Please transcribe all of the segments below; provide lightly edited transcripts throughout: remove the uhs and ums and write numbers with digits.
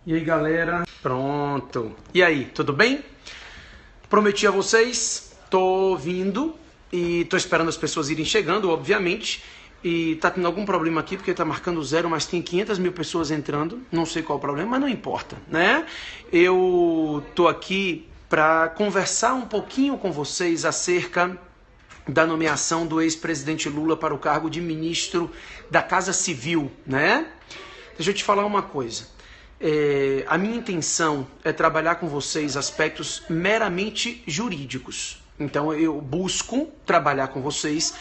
E aí, galera? Pronto. E aí, tudo bem? Prometi a vocês, tô vindo e tô esperando as pessoas irem chegando, obviamente. E tá tendo algum problema aqui, porque tá marcando 0, mas tem 500 mil pessoas entrando. Não sei qual é o problema, mas não importa, né? Eu tô aqui para conversar um pouquinho com vocês acerca da nomeação do ex-presidente Lula para o cargo de ministro da Casa Civil, né? Deixa eu te falar uma coisa. A minha intenção é trabalhar com vocês aspectos meramente jurídicos. Então eu busco trabalhar com vocês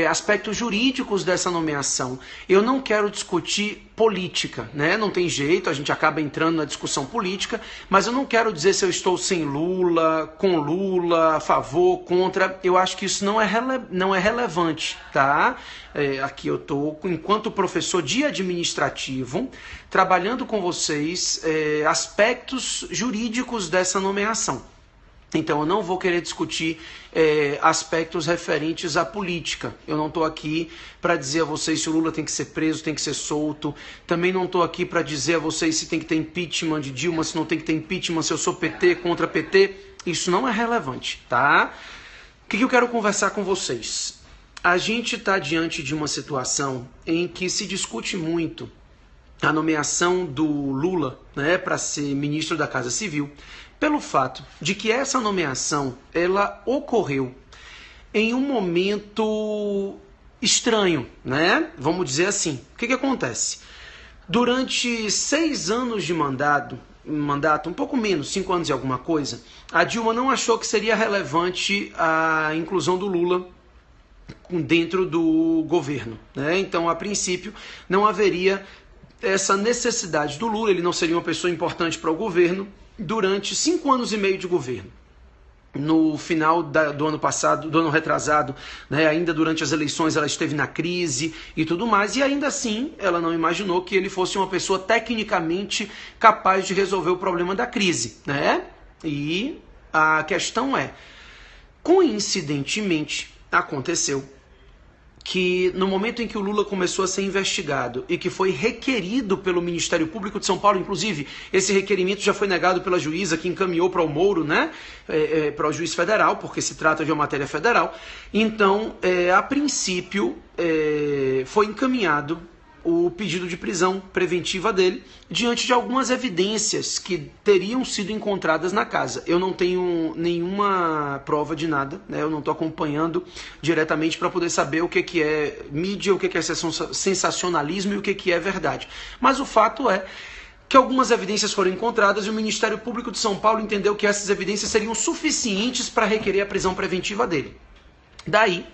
aspectos jurídicos dessa nomeação. Eu não quero discutir política, né? Não tem jeito, a gente acaba entrando na discussão política, mas eu não quero dizer se eu estou sem Lula, com Lula, a favor, contra. Eu acho que isso não é relevante, tá? Aqui eu estou, enquanto professor de administrativo, trabalhando com vocês aspectos jurídicos dessa nomeação. Então eu não vou querer discutir aspectos referentes à política. Eu não estou aqui para dizer a vocês se o Lula tem que ser preso, tem que ser solto. Também não estou aqui para dizer a vocês se tem que ter impeachment de Dilma, se não tem que ter impeachment, se eu sou PT, contra PT. Isso não é relevante, tá? O que eu quero conversar com vocês? A gente está diante de uma situação em que se discute muito a nomeação do Lula, né, para ser ministro da Casa Civil, pelo fato de que essa nomeação ela ocorreu em um momento estranho, né? Vamos dizer assim. O que acontece? Durante 6 anos de mandato, um pouco menos, 5 anos e alguma coisa, a Dilma não achou que seria relevante a inclusão do Lula dentro do governo, né? Então, a princípio, não haveria essa necessidade do Lula, ele não seria uma pessoa importante para o governo durante 5 anos e meio de governo. No final do ano passado, do ano retrasado, né, ainda durante as eleições ela esteve na crise e tudo mais, e ainda assim ela não imaginou que ele fosse uma pessoa tecnicamente capaz de resolver o problema da crise, né? E a questão é, coincidentemente, aconteceu que no momento em que o Lula começou a ser investigado e que foi requerido pelo Ministério Público de São Paulo, inclusive esse requerimento já foi negado pela juíza que encaminhou para o Moro, né, para o juiz federal, porque se trata de uma matéria federal. Então, a princípio, foi encaminhado o pedido de prisão preventiva dele, diante de algumas evidências que teriam sido encontradas na casa. Eu não tenho nenhuma prova de nada, né? Eu não estou acompanhando diretamente para poder saber o que é mídia, o que é sensacionalismo e o que é verdade. Mas o fato é que algumas evidências foram encontradas e o Ministério Público de São Paulo entendeu que essas evidências seriam suficientes para requerer a prisão preventiva dele. Daí,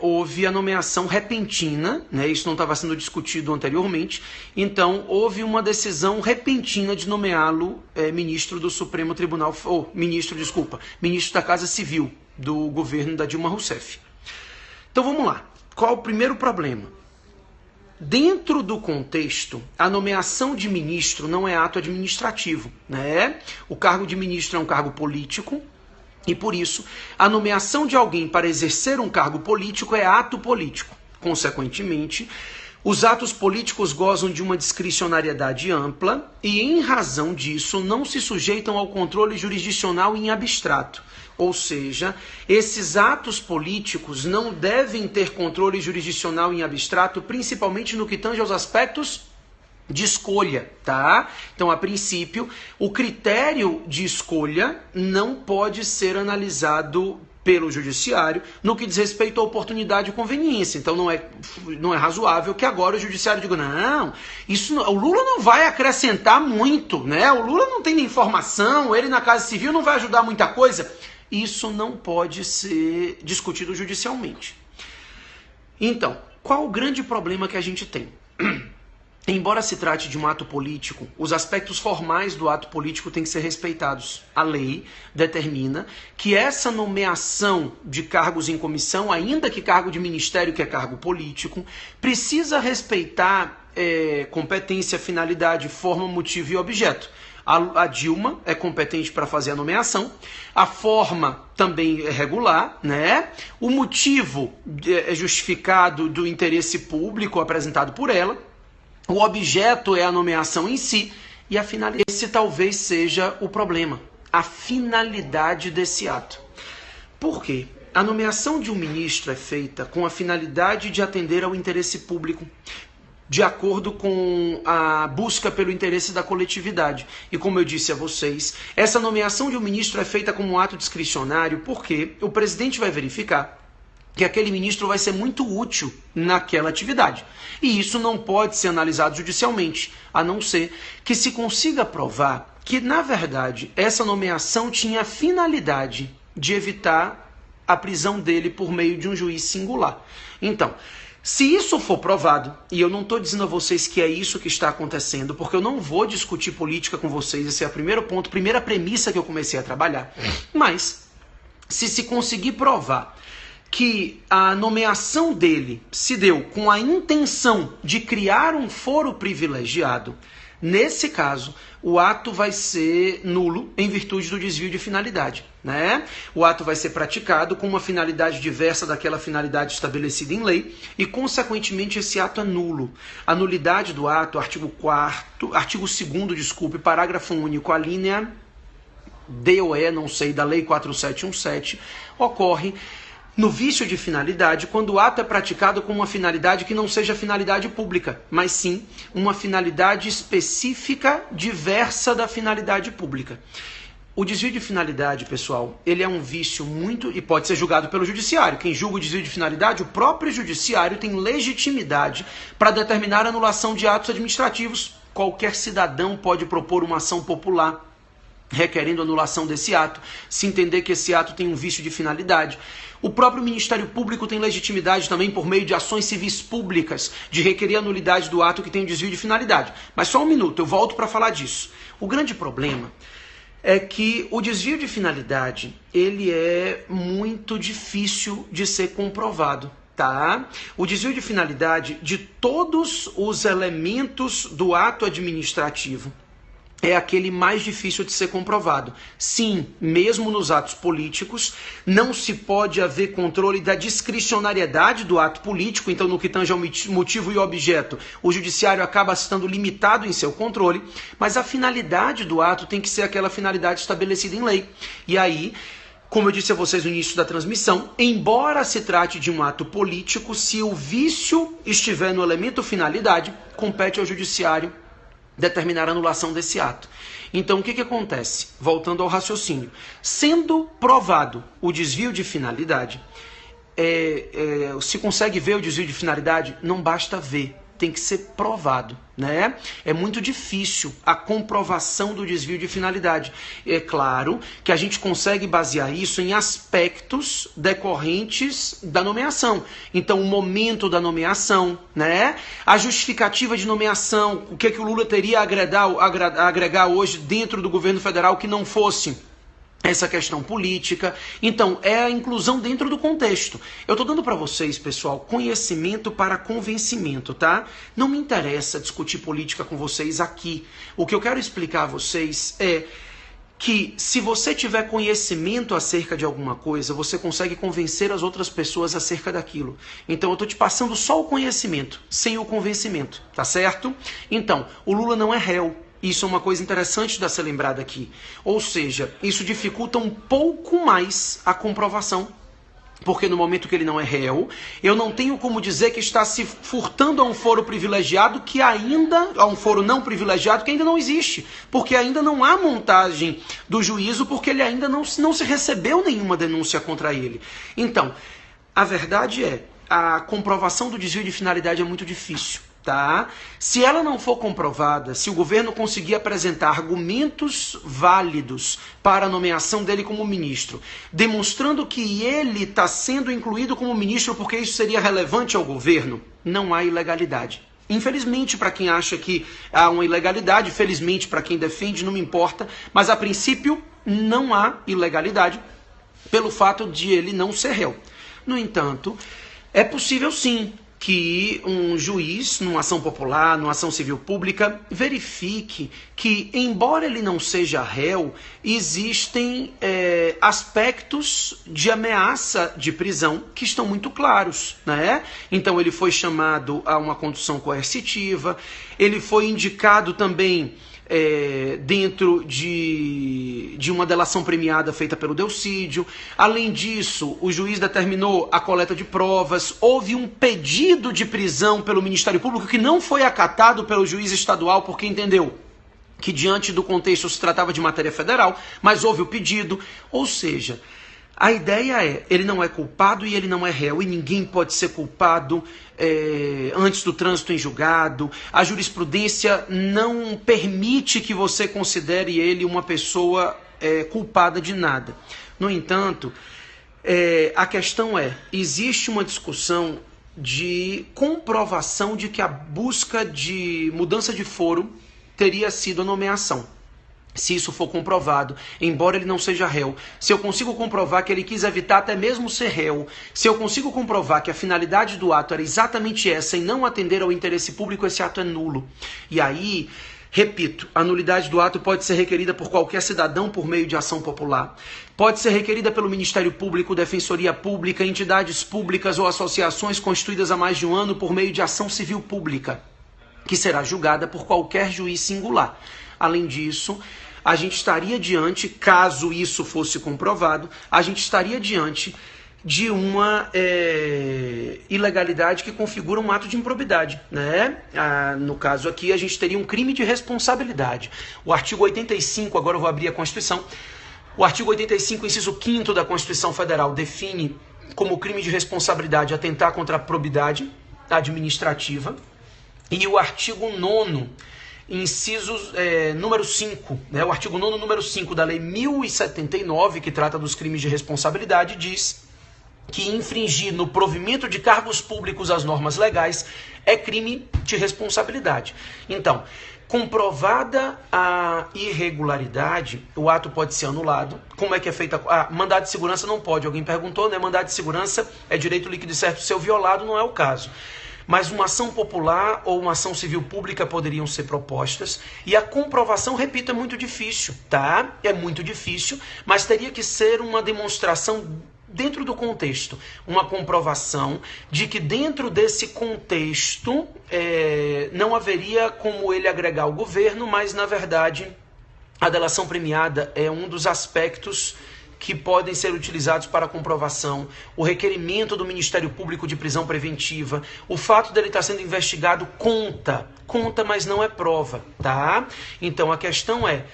houve a nomeação repentina, né? Isso não estava sendo discutido anteriormente, então houve uma decisão repentina de nomeá-lo ministro do Supremo Tribunal, ministro da Casa Civil do governo da Dilma Rousseff. Então vamos lá, qual o primeiro problema? Dentro do contexto, a nomeação de ministro não é ato administrativo, né? O cargo de ministro é um cargo político, e por isso, a nomeação de alguém para exercer um cargo político é ato político. Consequentemente, os atos políticos gozam de uma discricionariedade ampla e, em razão disso, não se sujeitam ao controle jurisdicional em abstrato. Ou seja, esses atos políticos não devem ter controle jurisdicional em abstrato, principalmente no que tange aos aspectos de escolha, tá? Então, a princípio, o critério de escolha não pode ser analisado pelo judiciário no que diz respeito à oportunidade e conveniência. Então, não é razoável que agora o judiciário diga, não, o Lula não vai acrescentar muito, né? O Lula não tem informação, ele na Casa Civil não vai ajudar muita coisa. Isso não pode ser discutido judicialmente. Então, qual o grande problema que a gente tem? Embora se trate de um ato político, os aspectos formais do ato político têm que ser respeitados. A lei determina que essa nomeação de cargos em comissão, ainda que cargo de ministério, que é cargo político, precisa respeitar competência, finalidade, forma, motivo e objeto. A Dilma é competente para fazer a nomeação, a forma também é regular, né? O motivo é justificado do interesse público apresentado por ela, o objeto é a nomeação em si E a finalidade, esse talvez seja o problema, a finalidade desse ato. Por quê? A nomeação de um ministro é feita com a finalidade de atender ao interesse público, de acordo com a busca pelo interesse da coletividade. E como eu disse a vocês, essa nomeação de um ministro é feita como um ato discricionário porque o presidente vai verificar que aquele ministro vai ser muito útil naquela atividade. E isso não pode ser analisado judicialmente, a não ser que se consiga provar que, na verdade, essa nomeação tinha a finalidade de evitar a prisão dele por meio de um juiz singular. Então, se isso for provado, e eu não estou dizendo a vocês que é isso que está acontecendo, porque eu não vou discutir política com vocês, esse é o primeiro ponto, primeira premissa que eu comecei a trabalhar, mas se conseguir provar que a nomeação dele se deu com a intenção de criar um foro privilegiado, nesse caso, o ato vai ser nulo em virtude do desvio de finalidade, né? O ato vai ser praticado com uma finalidade diversa daquela finalidade estabelecida em lei e, consequentemente, esse ato é nulo. A nulidade do ato, artigo 2º, desculpe, parágrafo único, a linha D ou E, não sei, da Lei 4717, ocorre no vício de finalidade, quando o ato é praticado com uma finalidade que não seja finalidade pública, mas sim uma finalidade específica diversa da finalidade pública. O desvio de finalidade, pessoal, ele é um vício muito... e pode ser julgado pelo judiciário. Quem julga o desvio de finalidade, o próprio judiciário tem legitimidade para determinar a anulação de atos administrativos. Qualquer cidadão pode propor uma ação popular requerendo anulação desse ato, se entender que esse ato tem um vício de finalidade. O próprio Ministério Público tem legitimidade também por meio de ações civis públicas de requerer a nulidade do ato que tem um desvio de finalidade. Mas só um minuto, eu volto para falar disso. O grande problema é que o desvio de finalidade, ele é muito difícil de ser comprovado, tá? O desvio de finalidade de todos os elementos do ato administrativo é aquele mais difícil de ser comprovado. Sim, mesmo nos atos políticos, não se pode haver controle da discricionariedade do ato político, então no que tange ao motivo e objeto, o judiciário acaba estando limitado em seu controle, mas a finalidade do ato tem que ser aquela finalidade estabelecida em lei. E aí, como eu disse a vocês no início da transmissão, embora se trate de um ato político, se o vício estiver no elemento finalidade, compete ao judiciário determinar a anulação desse ato. Então, o que acontece? Voltando ao raciocínio. Sendo provado o desvio de finalidade, se consegue ver o desvio de finalidade, não basta ver, tem que ser provado, né? É muito difícil a comprovação do desvio de finalidade. É claro que a gente consegue basear isso em aspectos decorrentes da nomeação. Então, o momento da nomeação, né? A justificativa de nomeação, o que o Lula teria a agregar hoje dentro do governo federal que não fosse essa questão política. Então, é a inclusão dentro do contexto. Eu estou dando para vocês, pessoal, conhecimento para convencimento, tá? Não me interessa discutir política com vocês aqui. O que eu quero explicar a vocês é que se você tiver conhecimento acerca de alguma coisa, você consegue convencer as outras pessoas acerca daquilo. Então, eu estou te passando só o conhecimento, sem o convencimento, tá certo? Então, o Lula não é réu. Isso é uma coisa interessante de ser lembrada aqui. Ou seja, isso dificulta um pouco mais a comprovação. Porque no momento que ele não é réu, eu não tenho como dizer que está se furtando a um foro privilegiado que ainda, a um foro não privilegiado que ainda não existe. Porque ainda não há montagem do juízo, porque ele ainda não se recebeu nenhuma denúncia contra ele. Então, a verdade é, a comprovação do desvio de finalidade é muito difícil. Tá? Se ela não for comprovada, se o governo conseguir apresentar argumentos válidos para a nomeação dele como ministro, demonstrando que ele está sendo incluído como ministro porque isso seria relevante ao governo, não há ilegalidade. Infelizmente, para quem acha que há uma ilegalidade, felizmente para quem defende, não me importa, mas a princípio não há ilegalidade pelo fato de ele não ser réu. No entanto, é possível sim que um juiz, numa ação popular, numa ação civil pública, verifique que, embora ele não seja réu, existem aspectos de ameaça de prisão que estão muito claros, né? Então ele foi chamado a uma condução coercitiva, Ele foi indicado também dentro de uma delação premiada feita pelo Delcídio. Além disso, o juiz determinou a coleta de provas. Houve um pedido de prisão pelo Ministério Público que não foi acatado pelo juiz estadual, porque entendeu que diante do contexto se tratava de matéria federal, mas houve o pedido. Ou seja, a ideia é, ele não é culpado e ele não é réu, e ninguém pode ser culpado antes do trânsito em julgado. A jurisprudência não permite que você considere ele uma pessoa culpada de nada. No entanto, a questão existe uma discussão de comprovação de que a busca de mudança de foro teria sido a nomeação. Se isso for comprovado, embora ele não seja réu, se eu consigo comprovar que ele quis evitar até mesmo ser réu, se eu consigo comprovar que a finalidade do ato era exatamente essa e não atender ao interesse público, esse ato é nulo. E aí, repito, a nulidade do ato pode ser requerida por qualquer cidadão por meio de ação popular. Pode ser requerida pelo Ministério Público, Defensoria Pública, entidades públicas ou associações constituídas há mais de um ano por meio de ação civil pública, que será julgada por qualquer juiz singular. Além disso, a gente estaria diante, caso isso fosse comprovado, a gente estaria diante de uma ilegalidade que configura um ato de improbidade, né? No caso aqui, a gente teria um crime de responsabilidade. O artigo 85, agora eu vou abrir a Constituição, o artigo 85, inciso 5º da Constituição Federal, define como crime de responsabilidade atentar contra a probidade administrativa, e o artigo 9º, número 5, né? O artigo 9º, número 5 da Lei 1079, que trata dos crimes de responsabilidade, diz que infringir no provimento de cargos públicos as normas legais é crime de responsabilidade. Então, comprovada a irregularidade, o ato pode ser anulado. Como é que é feita? Mandado de segurança não pode. Alguém perguntou, né? Mandado de segurança é direito líquido e certo ser violado, não é o caso. Mas uma ação popular ou uma ação civil pública poderiam ser propostas. E a comprovação, repito, é muito difícil, tá? É muito difícil, mas teria que ser uma demonstração dentro do contexto. Uma comprovação de que dentro desse contexto não haveria como ele agregar o governo, mas na verdade a delação premiada é um dos aspectos que podem ser utilizados para comprovação, o requerimento do Ministério Público de prisão preventiva, o fato dele estar sendo investigado conta, mas não é prova, tá? Então a questão é,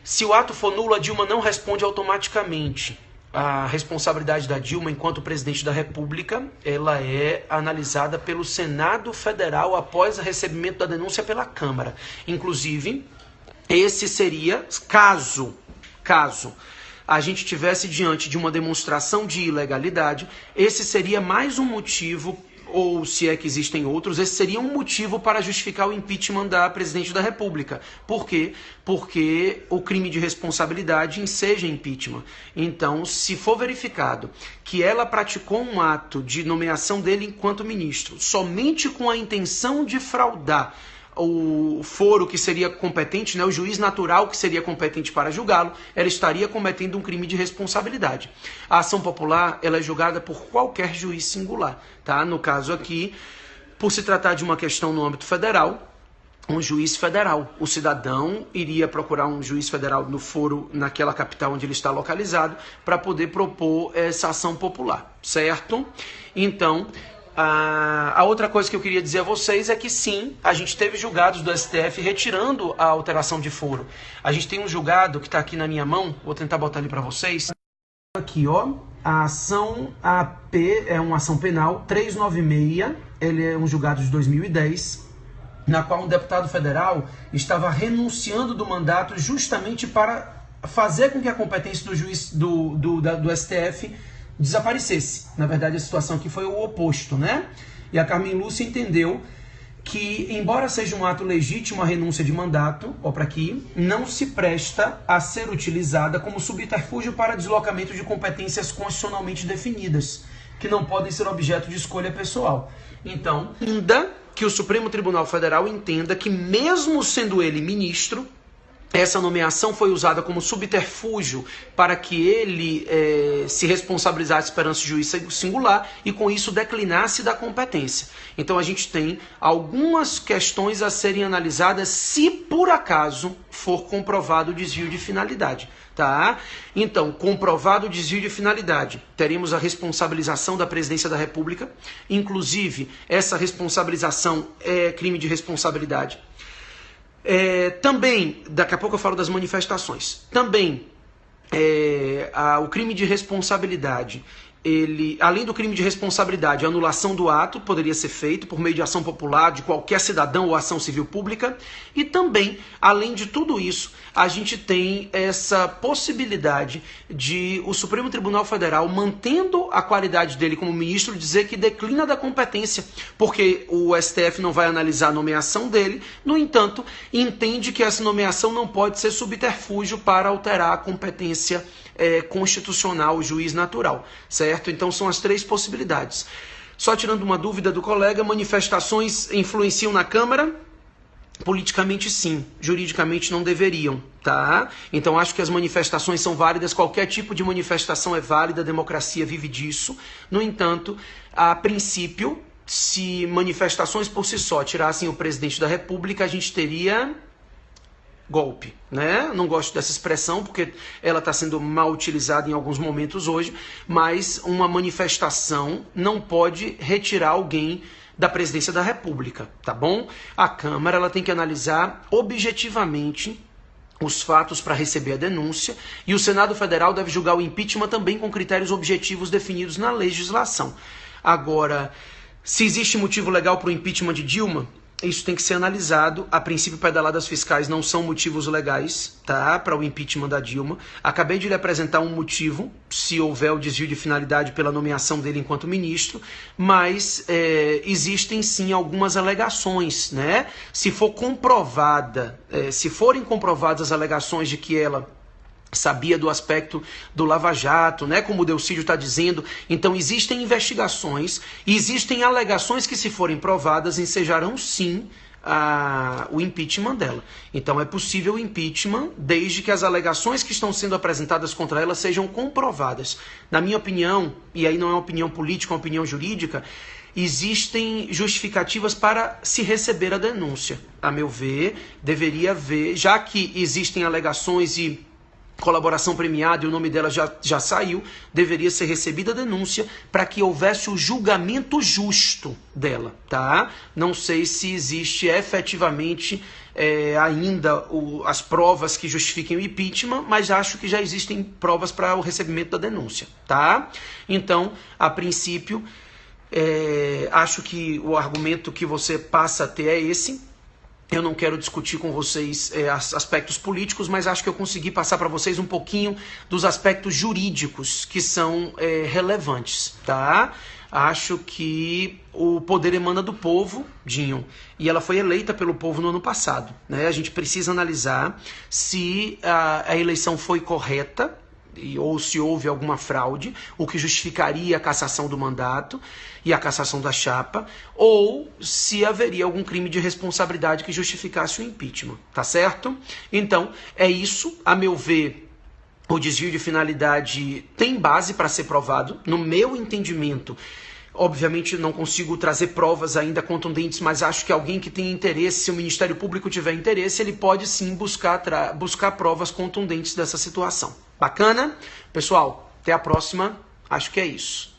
se o ato for nulo, a Dilma não responde automaticamente. A responsabilidade da Dilma enquanto presidente da República, ela é analisada pelo Senado Federal após o recebimento da denúncia pela Câmara. Inclusive, esse seria, caso a gente tivesse diante de uma demonstração de ilegalidade, esse seria mais um motivo, ou se é que existem outros, esse seria um motivo para justificar o impeachment da presidente da República. Por quê? Porque o crime de responsabilidade enseja impeachment. Então, se for verificado que ela praticou um ato de nomeação dele enquanto ministro, somente com a intenção de fraudar o foro que seria competente, né, o juiz natural que seria competente para julgá-lo, ela estaria cometendo um crime de responsabilidade. A ação popular, ela é julgada por qualquer juiz singular, tá? No caso aqui, por se tratar de uma questão no âmbito federal, um juiz federal. O cidadão iria procurar um juiz federal no foro, naquela capital onde ele está localizado, para poder propor essa ação popular, certo? Então, a outra coisa que eu queria dizer a vocês é que sim, a gente teve julgados do STF retirando a alteração de foro. A gente tem um julgado que está aqui na minha mão, vou tentar botar ali para vocês. Aqui, ó, a ação AP é uma ação penal 396, ele é um julgado de 2010, na qual um deputado federal estava renunciando do mandato justamente para fazer com que a competência do juiz do STF desaparecesse. Na verdade, a situação aqui foi o oposto, né? E a Carmen Lúcia entendeu que, embora seja um ato legítimo a renúncia de mandato, ó para aqui, não se presta a ser utilizada como subterfúgio para deslocamento de competências constitucionalmente definidas, que não podem ser objeto de escolha pessoal. Então, ainda que o Supremo Tribunal Federal entenda que, mesmo sendo ele ministro, essa nomeação foi usada como subterfúgio para que ele se responsabilizasse perante o juiz singular e com isso declinasse da competência. Então a gente tem algumas questões a serem analisadas se por acaso for comprovado o desvio de finalidade. Tá? Então, comprovado o desvio de finalidade, teremos a responsabilização da Presidência da República, inclusive essa responsabilização é crime de responsabilidade. Também, daqui a pouco eu falo das manifestações, também o crime de responsabilidade, além do crime de responsabilidade, a anulação do ato poderia ser feito por meio de ação popular de qualquer cidadão ou ação civil pública, e também, além de tudo isso, a gente tem essa possibilidade de o Supremo Tribunal Federal, mantendo a qualidade dele como ministro, dizer que declina da competência, porque o STF não vai analisar a nomeação dele, no entanto, entende que essa nomeação não pode ser subterfúgio para alterar a competência constitucional, o juiz natural, certo? Então são as três possibilidades. Só tirando uma dúvida do colega, manifestações influenciam na Câmara? Politicamente sim, juridicamente não deveriam, tá? Então acho que as manifestações são válidas, qualquer tipo de manifestação é válida, a democracia vive disso. No entanto, a princípio, se manifestações por si só tirassem o presidente da República, a gente teria golpe, né? Não gosto dessa expressão porque ela está sendo mal utilizada em alguns momentos hoje, mas uma manifestação não pode retirar alguém da presidência da República, tá bom? A Câmara ela tem que analisar objetivamente os fatos para receber a denúncia e o Senado Federal deve julgar o impeachment também com critérios objetivos definidos na legislação. Agora, se existe motivo legal para o impeachment de Dilma, isso tem que ser analisado. A princípio, pedaladas fiscais não são motivos legais, tá? Para o impeachment da Dilma. Acabei de lhe apresentar um motivo, se houver o desvio de finalidade pela nomeação dele enquanto ministro, mas existem sim algumas alegações, né? Se forem comprovadas as alegações de que ela sabia do aspecto do Lava Jato, né, como o Delcídio está dizendo. Então existem investigações e existem alegações que, se forem provadas, ensejarão sim o impeachment dela. Então é possível o impeachment desde que as alegações que estão sendo apresentadas contra ela sejam comprovadas. Na minha opinião, e aí não é uma opinião política, é uma opinião jurídica, existem justificativas para se receber a denúncia. A meu ver, deveria haver, já que existem alegações e colaboração premiada e o nome dela já saiu, deveria ser recebida a denúncia para que houvesse o julgamento justo dela, tá? Não sei se existe efetivamente ainda as provas que justifiquem o impeachment, mas acho que já existem provas para o recebimento da denúncia, tá? Então, a princípio, acho que o argumento que você passa a ter é esse. Eu não quero discutir com vocês aspectos políticos, mas acho que eu consegui passar para vocês um pouquinho dos aspectos jurídicos que são relevantes, tá? Acho que o poder emana do povo, Dinho, e ela foi eleita pelo povo no ano passado, né? A gente precisa analisar se a eleição foi correta, ou se houve alguma fraude, o que justificaria a cassação do mandato e a cassação da chapa, ou se haveria algum crime de responsabilidade que justificasse o impeachment, tá certo? Então, é isso, a meu ver, o desvio de finalidade tem base para ser provado, no meu entendimento. Obviamente não consigo trazer provas ainda contundentes, mas acho que alguém que tem interesse, se o Ministério Público tiver interesse, ele pode sim buscar provas contundentes dessa situação. Bacana? Pessoal, até a próxima. Acho que é isso.